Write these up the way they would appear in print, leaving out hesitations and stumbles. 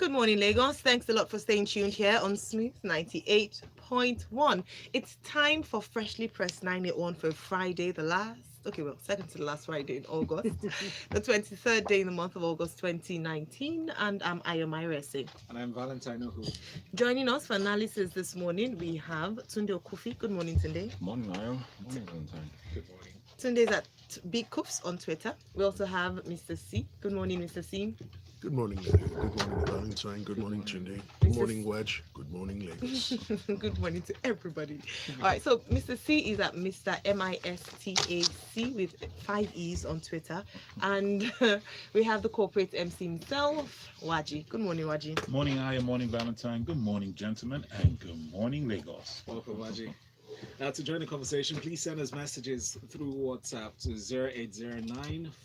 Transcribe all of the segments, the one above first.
Good morning, Lagos. Thanks a lot for staying tuned here on Smooth 98.1. It's time for Freshly Pressed 981 for Friday, second to the last Friday in August, the 23rd day in the month of August 2019. And I'm Ayo Mairo Ese. And I'm Valentine Ohu. Joining us for analysis this morning, we have Tunde Okufi. Good morning, Tunde. Morning, Ayo. Morning, Valentine. Good morning. Tunde's at Big Coops on Twitter. We also have Mista Ceeeee. Good morning, Mista Ceeeee. Good morning, Good morning, Valentine. Good morning, Tunde. Good morning, Wedge. Good morning, Lagos. Good morning to everybody. All right, so Mr. C is at Mr. Mistac with 5 E's on Twitter. And we have the corporate MC himself, Nwaji. Good morning, Nwaji. Morning, Ayo. Morning, Valentine. Good morning, gentlemen. And good morning, Lagos. Welcome, Nwaji. To join the conversation, please send us messages through WhatsApp to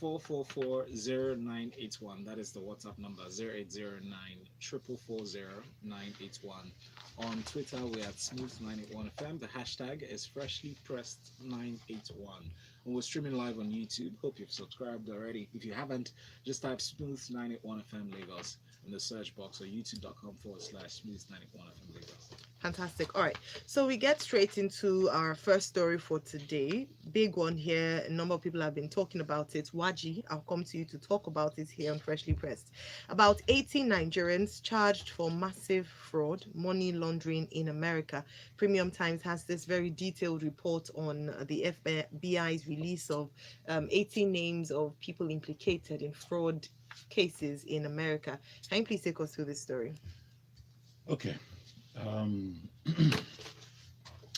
0809-444-0981. That is the WhatsApp number, 0809-444-0981. On Twitter, we're at Smooth981FM. The hashtag is FreshlyPressed981. And we're streaming live on YouTube. Hope you've subscribed already. If you haven't, just type Smooth981FM Lagos in the search box or youtube.com/Smooth981FM Lagos. Fantastic. All right. So we get straight into our first story for today. Big one here. A number of people have been talking about it. Nwaji, I'll come to you to talk about it here on Freshly Pressed. About 18 Nigerians charged for massive fraud, money laundering in America. Premium Times has this very detailed report on the FBI's release of 18 names of people implicated in fraud cases in America. Can you please take us through this story? Okay.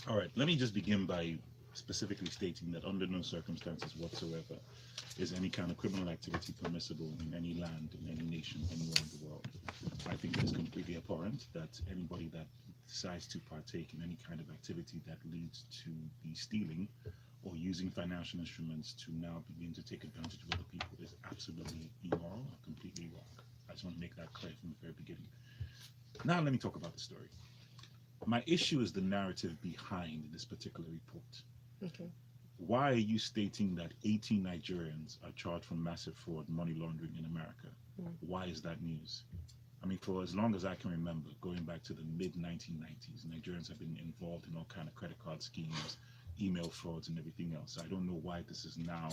All right, let me just begin by specifically stating that under no circumstances whatsoever is any kind of criminal activity permissible in any land, in any nation, anywhere in the world. I think it is completely abhorrent that anybody that decides to partake in any kind of activity that leads to the stealing or using financial instruments to now begin to take advantage of other people is absolutely immoral and completely wrong. I just want to make that clear from the very beginning. Now let me talk about the story. My issue is the narrative behind this particular report. Okay. Why are you stating that 18 Nigerians are charged for massive fraud, money laundering in America? Why is that news? I mean, for as long as I can remember, going back to the mid-1990s, Nigerians have been involved in all kind of credit card schemes, email frauds, and everything else. I don't know why this is now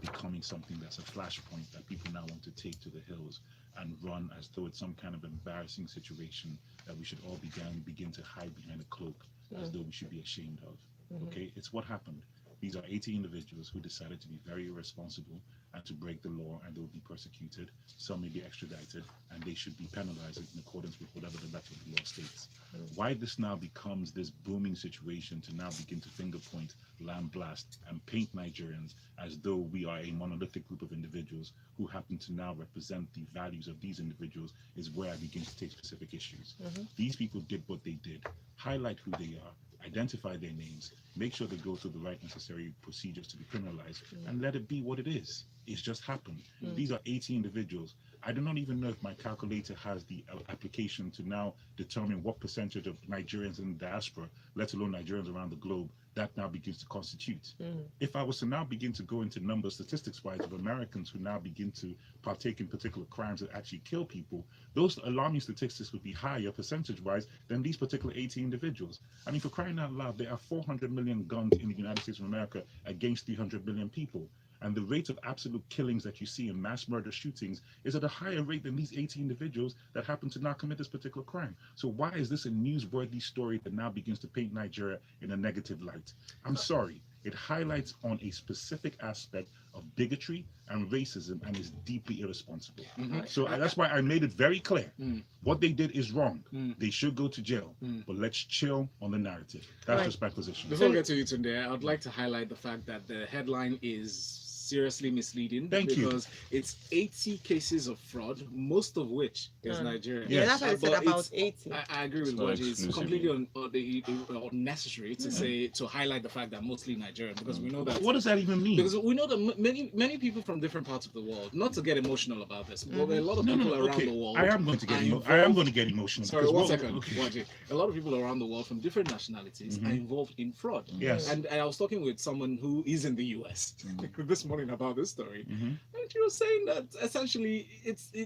becoming something that's a flashpoint that people now want to take to the hills and run as though it's some kind of embarrassing situation that we should all begin to hide behind a cloak as though we should be ashamed of. Okay, it's what happened. These are 18 individuals who decided to be very irresponsible and to break the law, and they will be persecuted. Some may be extradited, and they should be penalized in accordance with whatever the letter of the law states. Why this now becomes this booming situation to now begin to finger point, lambaste, and paint Nigerians as though we are a monolithic group of individuals who happen to now represent the values of these individuals is where I begin to take specific issues. These people did what they did, highlight who they are, identify their names, make sure they go through the right necessary procedures to be criminalized, and let it be what it is. It's just happened. These are 18 individuals. I do not even know if my calculator has the application to now determine what percentage of Nigerians in the diaspora, let alone Nigerians around the globe, that now begins to constitute. If I was to now begin to go into numbers statistics-wise of Americans who now begin to partake in particular crimes that actually kill people, those alarming statistics would be higher percentage-wise than these particular 18 individuals. I mean, for crying out loud, there are 400 million guns in the United States of America against 300 million people. And the rate of absolute killings that you see in mass murder shootings is at a higher rate than these 18 individuals that happen to now commit this particular crime. So why is this a newsworthy story that now begins to paint Nigeria in a negative light? I'm sorry. It highlights on a specific aspect of bigotry and racism and is deeply irresponsible. So that's why I made it very clear. What they did is wrong. They should go to jail. But let's chill on the narrative. That's just my position. Before we get to you, Tunde, I'd like to highlight the fact that the headline is seriously misleading. Because it's 80 cases of fraud, most of which is Nigerian. Yeah, that's what I said about 80. I agree with Nwaji. It's completely unnecessary to say, to highlight the fact that mostly Nigerian, because we know that. What does that even mean? Because we know that many people from different parts of the world, not to get emotional about this, but there are a lot of people around the world. I am going to get emotional. Sorry, one second. Nwaji. A lot of people around the world from different nationalities are involved in fraud. Yes. And I was talking with someone who is in the US this morning. morning about this story, Mm-hmm. and you were saying that essentially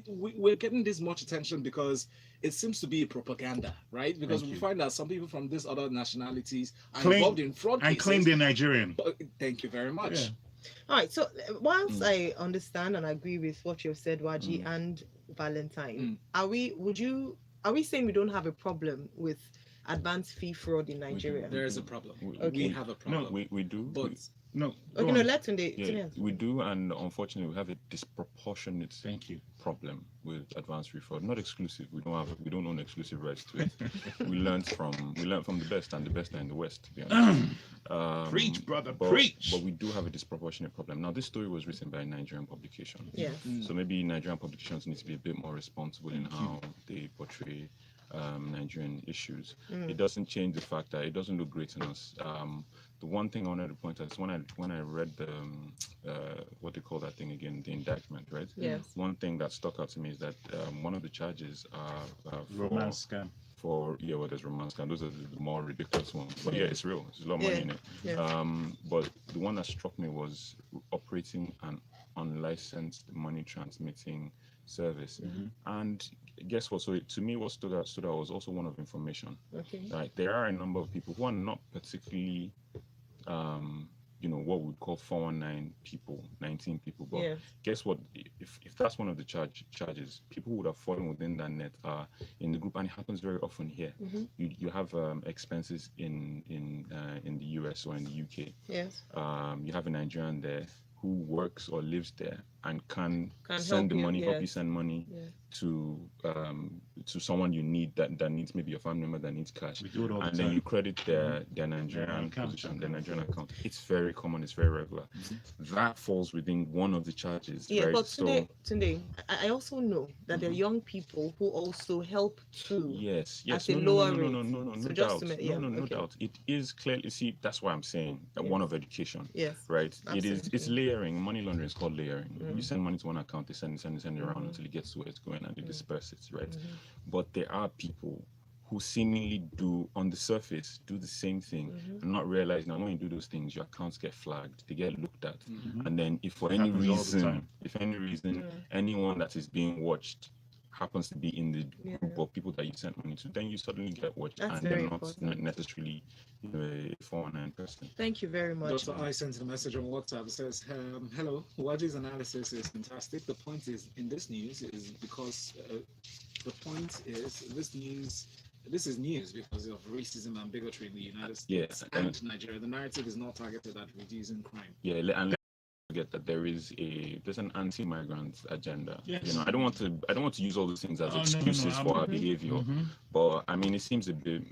we're getting this much attention because it seems to be propaganda, right? Because Thank we you. find that some people from these other nationalities are Claim- involved in fraud And cases. claim they're Nigerian. Thank you very much. Yeah. All right. So whilst I understand and agree with what you've said, Waji Mm. and Valentine, Mm. are we saying we don't have a problem with advanced fee fraud in Nigeria? There is a problem. Okay. We have a problem. We do. But No. Okay, go no, on. let Tunde. Yeah, Tunde. we do, and unfortunately, we have a disproportionate Thank you. problem with advanced free fraud. Not exclusive. We don't own exclusive rights to it. we learned from the best, and the best are in the West. To be honest. Preach, brother, but, preach. But we do have a disproportionate problem. Now, this story was written by a Nigerian publication. Yeah. So maybe Nigerian publications need to be a bit more responsible in how they portray Nigerian issues. It doesn't change the fact that it doesn't look great in us. The one thing I wanted to point out is when I read the what they call that thing again, the indictment, right? Yes. One thing that stuck out to me is that one of the charges are Romance scam. There's romance scam. Those are the more ridiculous ones. But yeah, it's real. There's a lot of money in it. Yeah. But the one that struck me was operating an unlicensed money transmitting service. And guess what? So to me, what stood out was also one of information. Okay. Right, there are a number of people who are not particularly, what we call 419 people, 19 people. But Yeah. guess what? If that's one of the charges, people who would have fallen within that net are in the group, and it happens very often here. You have expenses in the US or in the UK. Yes. You have a Nigerian there who works or lives there and can Can send the help you, money, help you yes. send money Yeah. to someone you need that needs maybe a family member that needs cash, We do it all the and then time. you credit their Nigerian account. position, their Nigerian account. It's very common. It's very regular. That falls within one of the charges, Yeah, right? but So today, I also know that there are young people who also help too. yes, at no, a no, lower no, rate. no, no, no, So no just doubt, to make- no, yeah, no okay. doubt. It is clearly. See, that's why I'm saying that Yes. one of education. Yes. Right. It's Absolutely. layering. Money laundering is called layering. You send money to one account, they send it around until it gets to where it's going, and they disperse it. Right. But there are people who seemingly do on the surface do the same thing and not realize now when you do those things your accounts get flagged, they get looked at, and then if for any Happens all the reason time. anyone that is being watched happens to be in the Yeah. group of people that you sent money to, then you suddenly get watched, That's and very they're not important. necessarily a 419 person. Thank you very much. Dr. I sent a message on WhatsApp. It says, hello, Nwaji's analysis is fantastic. The point is, in this news, is because the point is, this is news because of racism and bigotry in the United States and Nigeria. The narrative is not targeted at reducing crime. Yeah, and let's forget that there's an anti-migrant agenda. Yes. I don't want to use all those things as No, excuses for our Mhm. behavior, but I mean it seems a bit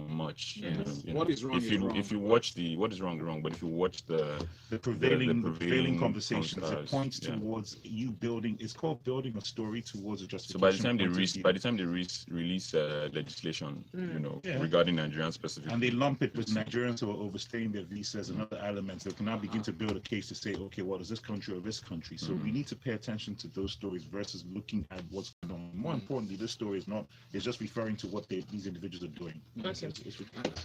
much. Yes. You What is wrong if is you wrong. if you watch what is wrong, but if you watch the prevailing conversations, it conversations, points yeah. towards you building. It's called building a story towards a So justification. by the time point of view. release legislation, Yeah. regarding Nigerian specifically, And they lump it with Nigerians who are overstaying their visas and other elements. They can now begin to build a case to say, okay, what is this country or this country? So we need to pay attention to those stories versus looking at what's going on. More importantly, this story is just referring to what these individuals are doing. Okay.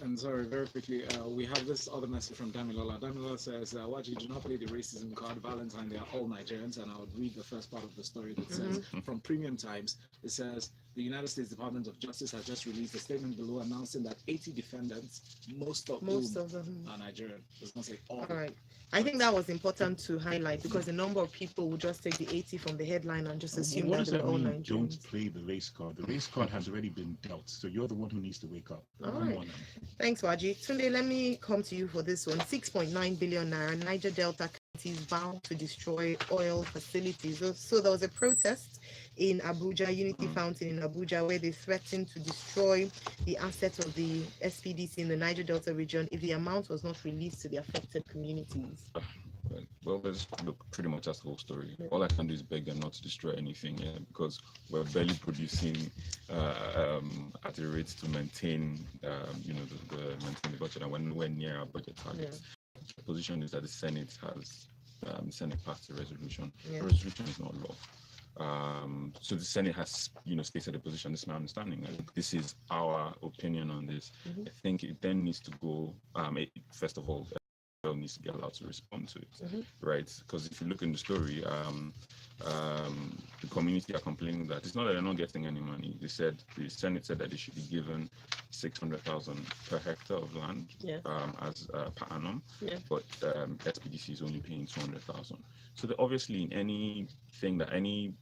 And sorry, very quickly, we have this other message from Damilola. Damilola says, Waji, do not play the racism card. Valentine, they are all Nigerians. And I would read the first part of the story that says, from Premium Times, it says, the United States Department of Justice has just released a statement below announcing that 80 defendants, most of them are Nigerian. It's not say all. All right. I think that was important to highlight because a number of people would just take the 80 from the headline and just assume What that does they're that all mean? Nigerians. Don't play the race card. The race card has already been dealt. So you're the one who needs to wake up. All Come right. on now. Thanks, Waji. Tunde, let me come to you for this one. 6.9 billion naira. Niger Delta counties bound to destroy oil facilities. So there was a protest in Abuja, Unity Fountain in Abuja, where they threatened to destroy the assets of the SPDC in the Niger Delta region if the amount was not released to the affected communities. Well, pretty much that's the whole story. All I can do is beg them not to destroy anything, because we're barely producing at a rate to maintain, maintain the budget, and we're nowhere near our budget targets. The position is that the Senate has passed a resolution. The resolution is not law. So the Senate has, stated a position. This is my understanding. I think this is our opinion on this. I think it then needs to go. First of all, needs to be allowed to respond to it, right? Because if you look in the story, the community are complaining that it's not that they're not getting any money. They said the Senate said that they should be given 600,000 per hectare of land as per annum, but SPDC is only paying 200,000. So obviously, in anything that any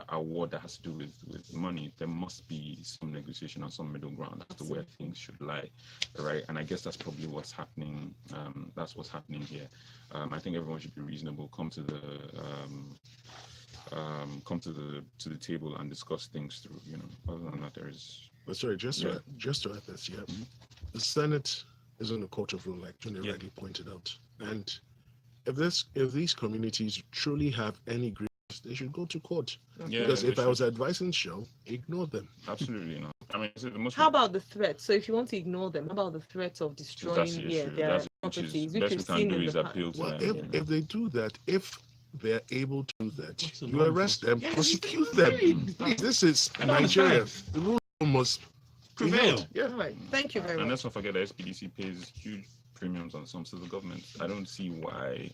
award that has to do with money, there must be some negotiation and some middle ground as to where things should lie, right? And I guess that's probably what's happening. That's what's happening here. I think everyone should be reasonable, come to the table and discuss things through. Other than that, there is. But sorry, just to add this, the Senate is in a court of law, like Tunde rightly pointed out, and if these communities truly have any grievance, they should go to court. Because if I was advising Shell, ignore them. Absolutely not. I mean, the most. How about the threat? So if you want to ignore them, how about the threat of destroying their properties? Best we can do is appeal to them. If they do that, if they're able to do that, you arrest them, prosecute them. This is Nigeria. The rule must prevail. Yeah. Right. Thank you very much. And let's not forget that SPDC pays huge premiums on some to the government. I don't see why.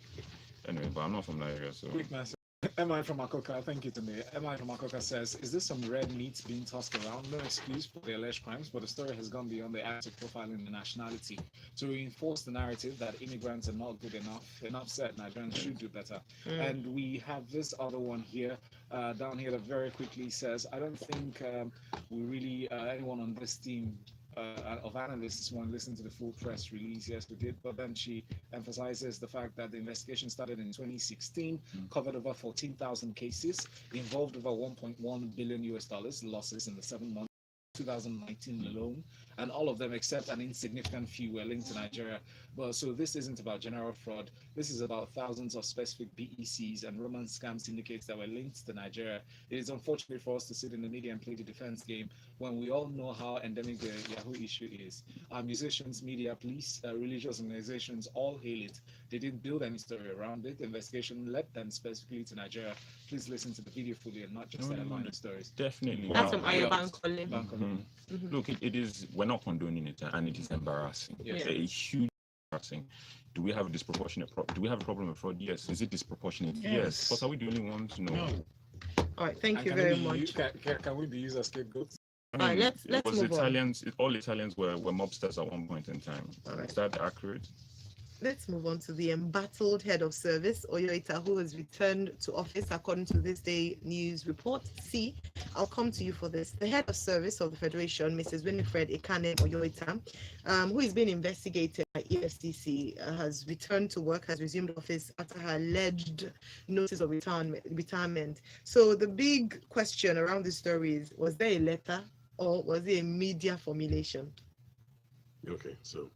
Anyway, but I'm not from Nigeria, so. Quick message. MI from Akoka, thank you Tunde. MI from Akoka says, is this some red meat being tossed around? No excuse for the alleged crimes, but the story has gone beyond the act of profiling the nationality to reinforce the narrative that immigrants are not good enough. Enough said, Nigerians should do better. And we have this other one here, down here that very quickly says, I don't think we really, anyone on this team of analysts want to listen to the full press release. Yes, we did, but then she emphasizes the fact that the investigation started in 2016, covered over 14,000 cases, involved over 1.1 billion US dollars losses in the 7 months. 2019 alone, and all of them except an insignificant few were linked to Nigeria. But so this isn't about general fraud. This is about thousands of specific BECs and Roman scam syndicates that were linked to Nigeria. It is unfortunate for us to sit in the media and play the defense game when we all know how endemic the Yahoo issue is. Our musicians, media, police, religious organizations all hail it. They didn't build any story around it. The investigation led them specifically to Nigeria. Please listen to the video fully and not just the headline stories. Definitely. That's from Ayo Look, it is. We're not condoning it, and it is embarrassing. It's a huge embarrassing. Do we have a disproportionate? Do we have a problem with fraud? Yes. Is it disproportionate? Yes. But are we the only ones? No. All right. Thank you very much. Can we be used as scapegoats? All right. Let's move on. All Italians were mobsters at one point in time. Is that accurate? Let's move on to the embattled head of service, Oyo-Ita, who has returned to office according to Thisday news report. See, I'll come to you for this. The head of service of the Federation, Mrs. Winifred Ekane Oyo-Ita, who is being investigated by EFCC, has returned to work, has resumed office after her alleged notice of retirement. So the big question around this story is, was there a letter or was it a media formulation? Okay, so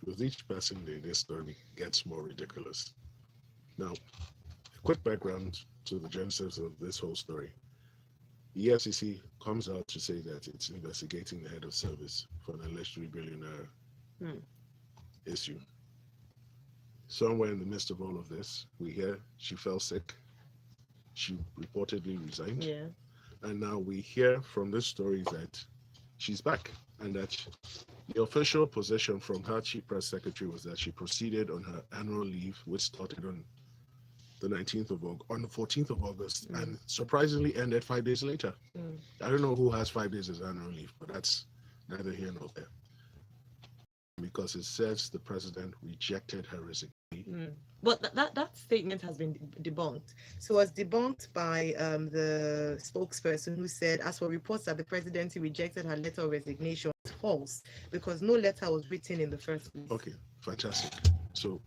with each passing day, this story gets more ridiculous. Now, a quick background to the genesis of this whole story. The EFCC comes out to say that it's investigating the head of service for an alleged $3 billion issue. Somewhere in the midst of all of this, we hear she fell sick. She reportedly resigned. Yeah. And now we hear from this story that she's back, and that the official position from her chief press secretary was that she proceeded on her annual leave, which started on the 14th of August, and surprisingly ended 5 days later. I don't know who has 5 days as annual leave, but that's neither here nor there. Because it says the president rejected her resignation. But that statement has been debunked. So it was debunked by the spokesperson, who said, as for reports that the presidency rejected her letter of resignation, it's false, because no letter was written in the first place. Okay, fantastic. So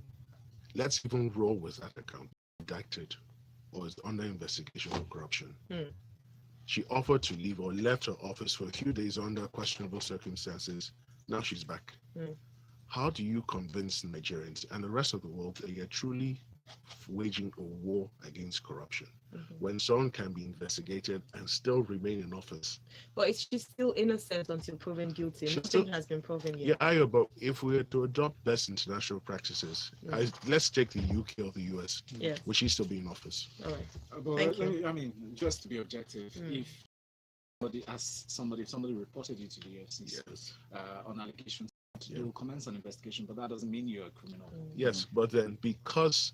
let's even roll with that account. Indicted or is under investigation for corruption. She offered to leave or left her office for a few days under questionable circumstances. Now she's back. How do you convince Nigerians and the rest of the world that you're truly waging a war against corruption when someone can be investigated and still remain in office? But she's still innocent until proven guilty. Nothing has been proven yet. Yeah, but if we were to adopt best international practices, let's take the UK or the US, would she still be in office? All right. But Thank you. I mean, just to be objective, if somebody reported you to the FCC on allegations They will commence an investigation, but that doesn't mean you're a criminal. Yes, but then because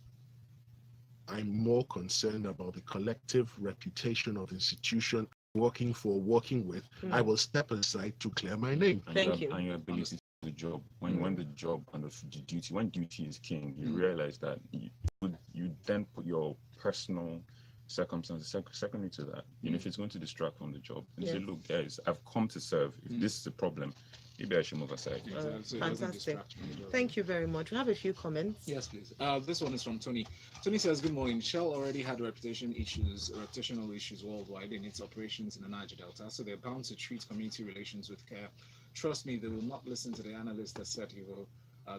I'm more concerned about the collective reputation of institution working with, I will step aside to clear my name. And Thank you. And your ability to do the job. When the job and the duty, when duty is king, you realize that you then put your personal circumstances secondary to that. If it's going to distract from the job, and say, look, guys, I've come to serve. If this is a problem, maybe I should move aside. So it doesn't Fantastic. distract from the job. Thank you very much. We have a few comments. Yes, please. This one is from Tony. Tony says, good morning. Shell already had reputational issues worldwide in its operations in the Niger Delta, so they're bound to treat community relations with care. Trust me, they will not listen to the analyst that said he will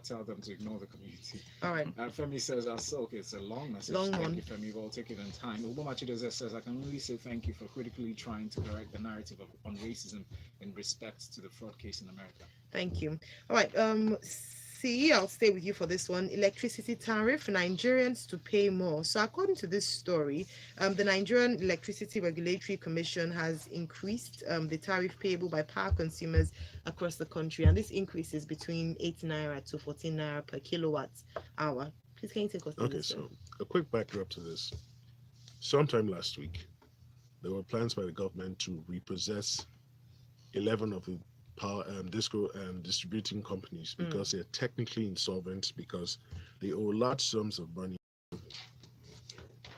tell them to ignore the community. All right. Femi says, okay, it's a long message. Long thank one. you, Femi. We'll take it in time. Ubomachideze says, I can only say thank you for critically trying to correct the narrative on racism in respect to the fraud case in America. Thank you. All right. Ceeeee, I'll stay with you for this one. Electricity tariff, Nigerians to pay more. So according to this story, the Nigerian Electricity Regulatory Commission has increased the tariff payable by power consumers across the country. And this increase is between 8 naira to 14 naira per kilowatt hour. Please, can you take us through Okay, this? so a quick backdrop to this. Sometime last week, there were plans by the government to repossess 11 of the power disco and distributing companies because they're technically insolvent because they owe large sums of money to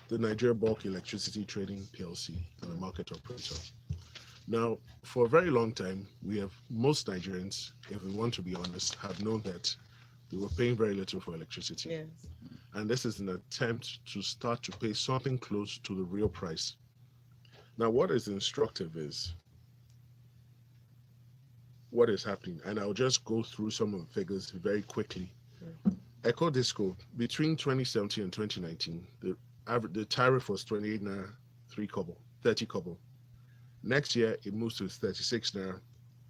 the Nigeria Bulk Electricity Trading PLC and the market operator. Now, for a very long time, most Nigerians, if we want to be honest, have known that they were paying very little for electricity. Yes. And this is an attempt to start to pay something close to the real price. Now, what is instructive is what is happening, and I'll just go through some of the figures very quickly. Echo Disco, between 2017 and 2019, the tariff was 28 naira 30 kobo. Next year, it moves to 36 naira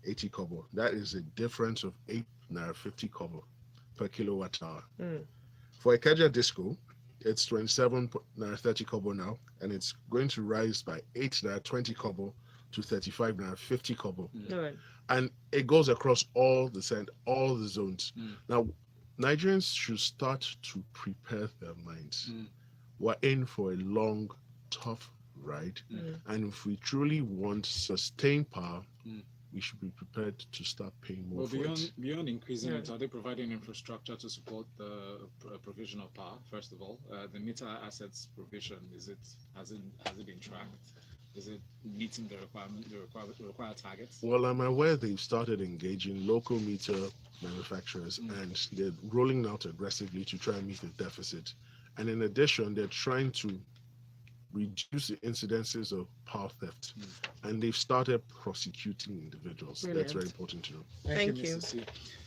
80 kobo. That is a difference of 8 naira 50 kobo per kilowatt hour. For Ikeja Disco, it's 27 naira 30 kobo now, and it's going to rise by 8 naira 20 kobo to 35 naira 50 kobo. All right. And it goes across all the zones. Now, Nigerians should start to prepare their minds. We're in for a long, tough ride. And if we truly want sustained power, we should be prepared to start paying more for it. Beyond increasing it, are they providing infrastructure to support the provision of power? First of all, the meter assets provision, has it been tracked? Is it meeting the required targets? Well, I'm aware they've started engaging local meter manufacturers and they're rolling out aggressively to try and meet the deficit. And in addition, they're trying to reduce the incidences of power theft. And they've started prosecuting individuals. Brilliant. That's very important to know. Thank you. Mr.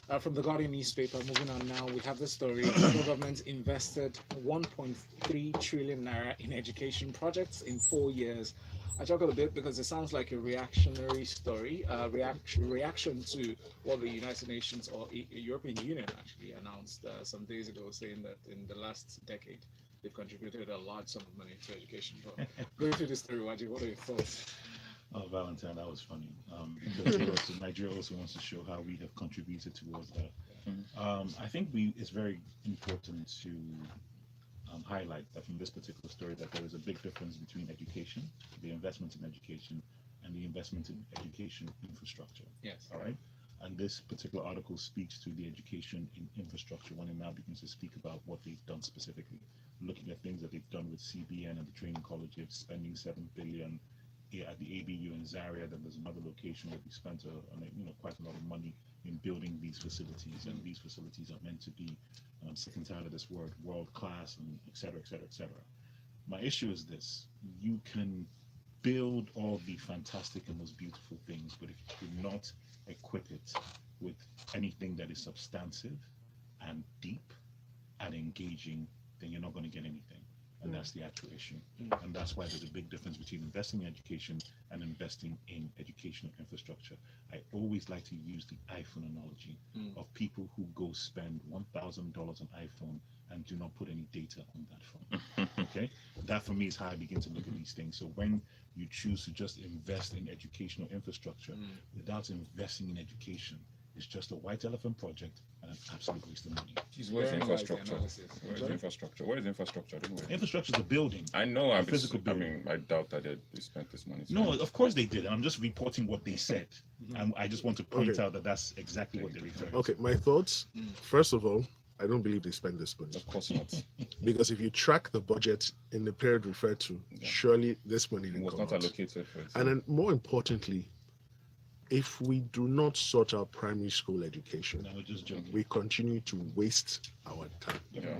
Ceeeee. From the Guardian newspaper, moving on now, we have this story. The federal government invested 1.3 trillion naira in education projects in 4 years. I talk a bit because it sounds like a reactionary story, reaction to what the United Nations or European Union actually announced some days ago, saying that in the last decade, they've contributed a large sum of money to education. But going through this story, Nwaji, what are your thoughts? Oh, Valentine, that was funny. Because Nigeria also wants to show how we have contributed towards that. I think it's very important to highlight that from this particular story that there is a big difference between education, the investment in education, and the investment in education infrastructure. Yes. All right. And this particular article speaks to the education in infrastructure when it now begins to speak about what they've done specifically, looking at things that they've done with CBN and the training colleges, spending 7 billion at the ABU in Zaria. Then there's another location where we spent quite a lot of money in building these facilities, and these facilities are meant to be, sick and tired of this word, world class, and et cetera, et cetera, et cetera. My issue is this: you can build all the fantastic and most beautiful things, but if you do not equip it with anything that is substantive and deep and engaging, then you're not going to get anything. And that's the actual issue. And that's why there's a big difference between investing in education and investing in educational infrastructure. I always like to use the iPhone analogy of people who go spend $1,000 on iPhone and do not put any data on that phone. Okay? That for me is how I begin to look at these things. So when you choose to just invest in educational infrastructure without investing in education, It's just a white elephant project and an absolute waste of money. Where's Very infrastructure? wise analysis. Where's Sorry? infrastructure? What is infrastructure? I don't know. Infrastructure is a building. I know. A physical I building. mean, I doubt that they spent this money. No, of course they did. I'm just reporting what they said. Mhm. And I just want to point Okay. out that that's exactly what they're referring to. Okay, my thoughts. Mm. First of all, I don't believe they spend this money Of course not. because if you track the budget in the period referred to, Yeah. surely this money It didn't was come not out. allocated for it. And then, more importantly, if we do not sort out primary school education, No, we're just joking. we continue to waste our time. Yeah.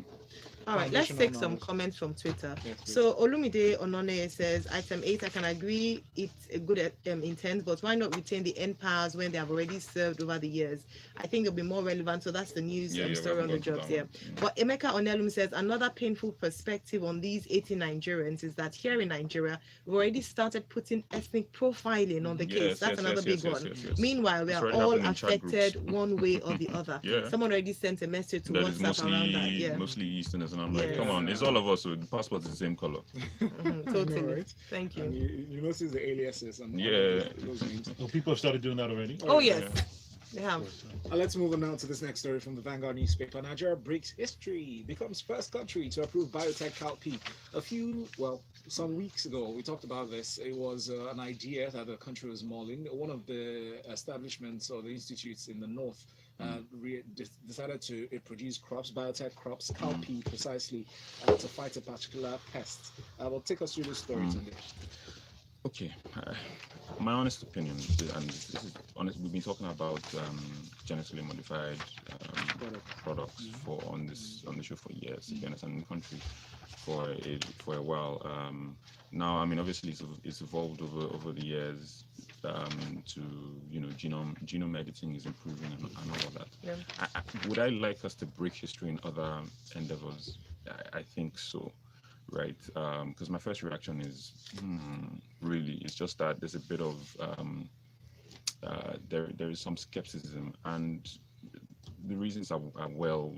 All right, let's Foundational take some knowledge. comments from Twitter. Yes, please. So Olumide Onone says, item 8, I can agree it's a good intent, but why not retain the end powers when they have already served over the years? I think it'll be more relevant. So that's the news Yeah, story on the we've got jobs that here. one. But Emeka Onelum says, another painful perspective on these 80 Nigerians is that here in Nigeria, we've already started putting ethnic profiling on the case. Yes, That's yes, another yes, big yes, one. yes, yes. Meanwhile, we It's are already all happening in chat affected groups. one way or the other. Yeah. Someone already sent a message to That is WhatsApp around that. Yeah. mostly Easterners, and I'm like, Yeah. come on, it's all of us. So the passport is the same color. Mhm, totally. right? Thank And you. you notice the aliases and all Yeah. those names. So people have started doing that already? Oh, Yeah. yes. They have. Let's move on now to this next story from the Vanguard newspaper. Nigeria breaks history, becomes first country to approve biotech cowpea. Some weeks ago, we talked about this. It was an idea that the country was mulling. One of the establishments or the institutes in the north decided to produce crops, biotech crops, cowpea precisely, to fight a particular pest. Well, take us through this story, Tunde. Okay, my honest opinion, and this is honest, we've been talking about genetically modified products on the show for years, to be honest, and in the country for a while. Now, I mean, obviously, it's evolved over the years. To genome editing is improving and all of that. Yeah. Would I like us to break history in other endeavors? I think so. Right, because my first reaction is really, it's just that there's a bit of there is some skepticism, and the reasons are well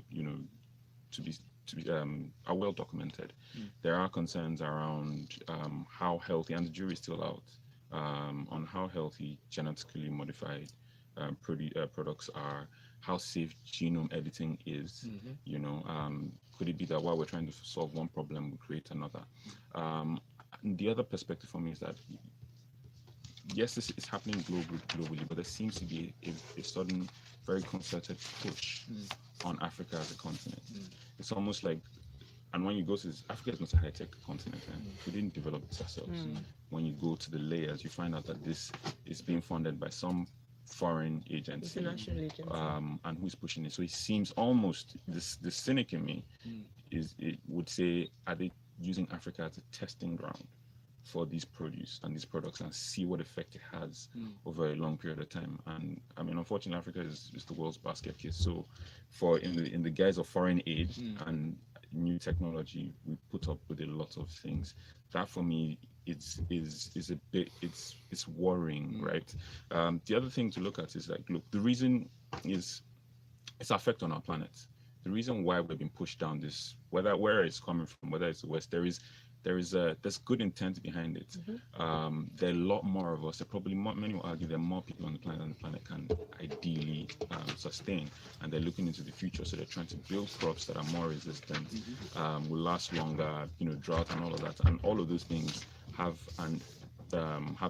are well documented. There are concerns around how healthy, and the jury is still out on how healthy genetically modified products are, how safe genome editing is. Could it be that while we're trying to solve one problem, we create another? The other perspective for me is that, yes, this is happening globally, but there seems to be a sudden, very concerted push on Africa as a continent. It's almost like, and when you go to Africa is not a high-tech continent, and we didn't develop this ourselves. When you go to the layers, you find out that this is being funded by some foreign agency, International agency. and who's pushing it. So it seems almost, the cynic in me it would say, are they using Africa as a testing ground for these produce and these products, and see what effect it has over a long period of time? And I mean, unfortunately, Africa is the world's basket case. So in the guise of foreign aid and new technology, we put up with a lot of things that, for me, is a bit, it's worrying, right? The other thing to look at is, like, look, the reason is its effect on our planet. The reason why we've been pushed down this, where it's coming from, whether it's the West, there's good intent behind it. There are a lot more of us. There are probably many will argue there are more people on the planet than the planet can ideally sustain, and they're looking into the future. So they're trying to build crops that are more resistant, will last longer, drought and all of that, and all of those things have an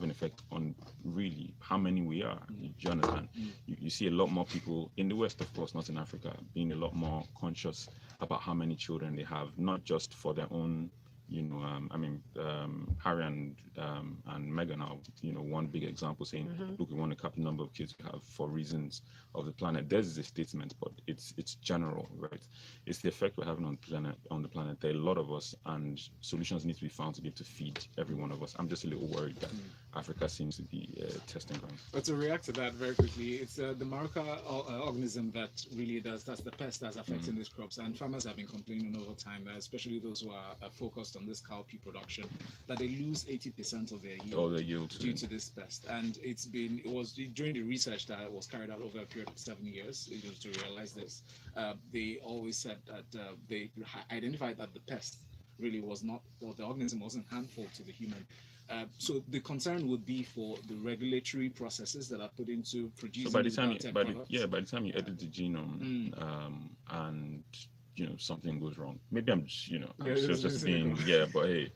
effect on really how many we are. Do you understand? You see a lot more people in the West, of course, not in Africa, being a lot more conscious about how many children they have, not just for their own. Harry and Meghan are, one big example, saying, look, we want to cap the number of kids we have for reasons of the planet. There's a statement, but it's general, right? It's the effect we're having on the planet. There are a lot of us, and solutions need to be found to be able to feed every one of us. I'm just a little worried that Africa seems to be testing ground. But to react to that very quickly, it's the Maruca organism that really that's the pest that's affecting these crops, and farmers have been complaining over time, especially those who are focused on this cowpea production, that they lose 80% of their yield, due to this pest. And it was during the research that was carried out over a period of 7 years to realize this. They always said that they identified that the pest really was not, or the organism wasn't harmful to the human So the concern would be for the regulatory processes that are put into producing. So by the these time biotech by the products. time you edit the genome, and something goes wrong. Maybe I'm just Yeah, I'm just being cynical. but hey.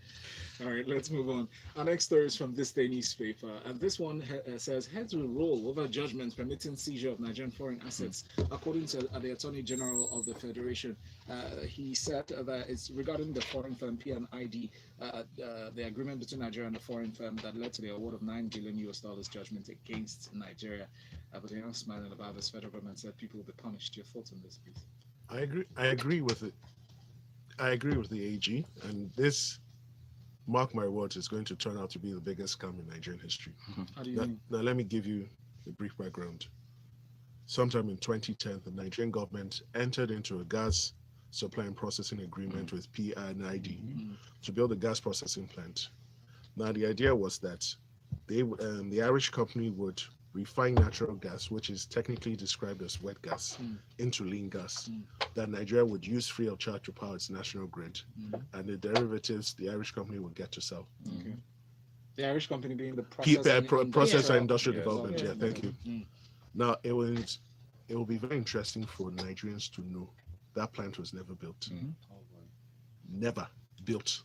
All right, let's move on. Our next story is from Thisday newspaper, and this one says heads will roll over judgments permitting seizure of Nigerian foreign assets, according to the Attorney General of the Federation. He said that it's regarding the foreign firm P&ID, the agreement between Nigeria and the foreign firm that led to the award of $9 billion judgment against Nigeria. But they're not smiling about this. Federal government said people will be punished. Your thoughts on this, please? I agree. I agree with it. I agree with the AG, and this, mark my words, is going to turn out to be the biggest scam in Nigerian history. How do you mean? Now, let me give you a brief background. Sometime in 2010, the Nigerian government entered into a gas supply and processing agreement with P&ID to build a gas processing plant. Now, the idea was that the Irish company would refine natural gas, which is technically described as wet gas, into lean gas that Nigeria would use free of charge to power its national grid, and the derivatives the Irish company would get to sell. Okay. The Irish company being the process and industrial development. Yeah, Thank you. Now, it will be very interesting for Nigerians to know that plant was never built. Never built.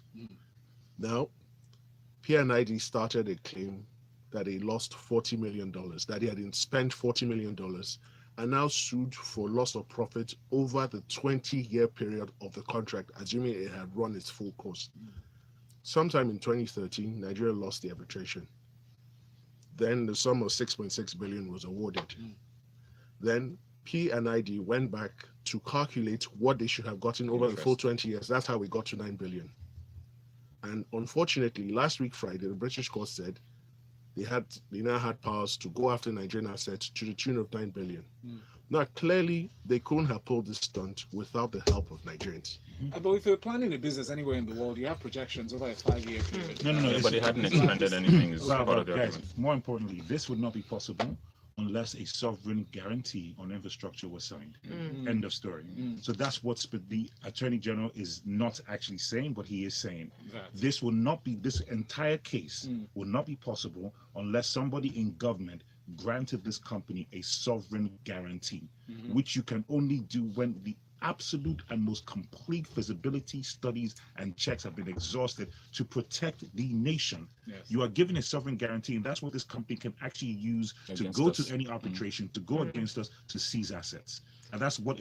Now, P&ID started a claim that they lost $40 million, that they had spent $40 million, and now sued for loss of profit over the 20-year period of the contract, assuming it had run its full course. Sometime in 2013, Nigeria lost the arbitration. Then the sum of 6.6 billion was awarded. Then P&ID went back to calculate what they should have gotten over the full 20 years. That's how we got to 9 billion. And unfortunately, last week Friday, the British court said they now had powers to go after Nigerian assets to the tune of 9 billion. Now, clearly, they couldn't have pulled this stunt without the help of Nigerians. But if you're planning a business anywhere in the world, you have projections over a 5-year period. No. But they hadn't expanded anything. Guys, more importantly, this would not be possible unless a sovereign guarantee on infrastructure was signed. End of story. So that's what the Attorney General is not actually saying, but he is saying. This entire case will not be possible unless somebody in government granted this company a sovereign guarantee, which you can only do when the absolute and most complete feasibility studies and checks have been exhausted to protect the nation. You are given a sovereign guarantee, and that's what this company can actually use to go to any arbitration, to go against us, to seize assets. And that's when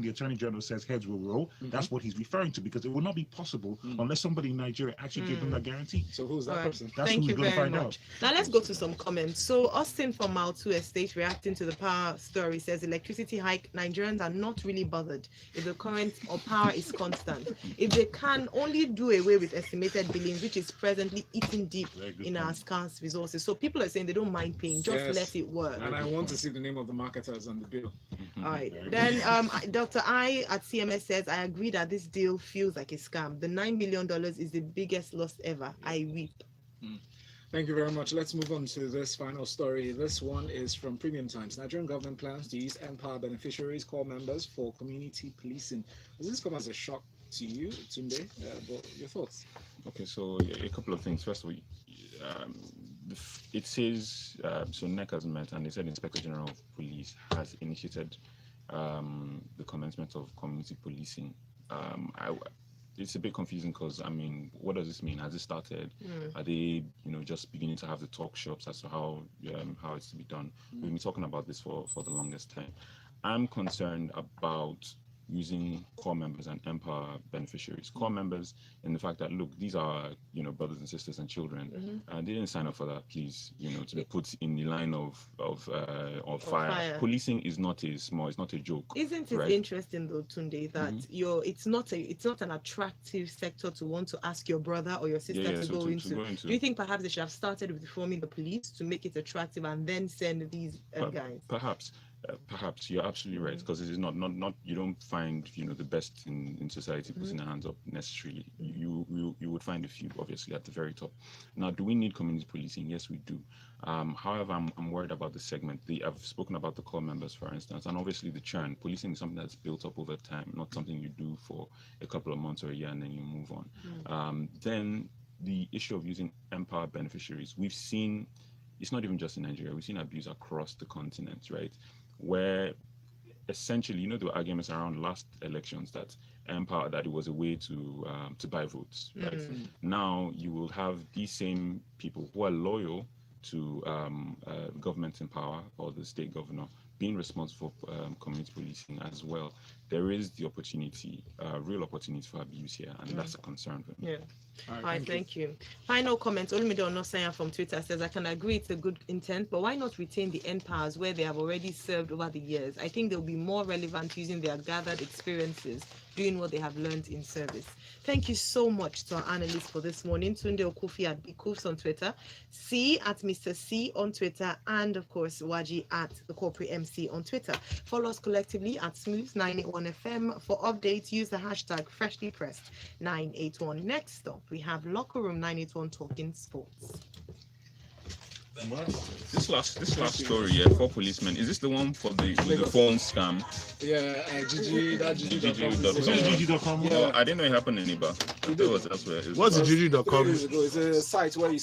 the Attorney General says heads will roll, that's what he's referring to, because it will not be possible unless somebody in Nigeria actually gave them that guarantee. So who's that person? That's Thank who you we're going to very find much. out. Now let's go to some comments. So Austin from Maltu Estate, reacting to the power story, says electricity hike, Nigerians are not really bothered if the current or power is constant. If they can only do away with estimated billings, which is presently eating deep in our scarce resources. So people are saying they don't mind paying, just let it work. And I want to see the name of the marketers on the bill. All right. Then Dr. I at CMS says, I agree that this deal feels like a scam. The $9 million is the biggest loss ever. I weep. Thank you very much. Let's move on to this final story. This one is from Premium Times. Nigerian government plans to use Empower beneficiaries, core members for community policing. Does this come as a shock to you, Tunde? Your thoughts? Okay, so a couple of things. First of all, it says, so NEC has met, and they said Inspector General of Police has initiated the commencement of community policing. It's a bit confusing because, I mean, what does this mean? Has it started? Are they, just beginning to have the talk shops as to how it's to be done? We've been talking about this for the longest time. I'm concerned about using core members and Empower beneficiaries. Core members in the fact that, look, these are, brothers and sisters and children. And they didn't sign up for that, please, to be put in the line of fire. Policing is not it's not a joke. Isn't it interesting though, Tunde, that it's not an attractive sector to want to ask your brother or your sister to go into. Do you think perhaps they should have started with reforming the police to make it attractive and then send these guys? Perhaps you're absolutely right, because it is not you don't find the best in society putting their hands up necessarily. You would find a few obviously at the very top. Now, do we need community policing? Yes, we do. However, I'm worried about the segment. I've spoken about the core members, for instance, and obviously the churn. Policing is something that's built up over time, not something you do for a couple of months or a year and then you move on. Then the issue of using empower beneficiaries. We've seen, it's not even just in Nigeria, we've seen abuse across the continent, right? Where essentially, there were arguments around last elections that empower, that it was a way to buy votes, right? Now you will have these same people who are loyal to government in power or the state governor being responsible for community policing as well. There is the opportunity, real opportunity for abuse here, and that's a concern for me. Yeah. All right, thank you. Final comment. Olumide Onosanya from Twitter says, I can agree it's a good intent, but why not retain the end powers where they have already served over the years? I think they'll be more relevant using their gathered experiences, doing what they have learned in service. Thank you so much to our analysts for this morning. Tunde Okufi at Bikufs on Twitter, C at Mista Ceeeee on Twitter, and of course, Nwaji at the Corporate MC on Twitter. Follow us collectively at Smooth981 FM. For updates, use the hashtag FreshlyPressed981. Next up, we have Locker Room 981 talking sports. This last story, 4 policemen. Is this the one for the phone scam? Yeah, GG.com. Yeah. Oh, I didn't know it happened in Iba. It was elsewhere. What's the GG.com? It's a site where you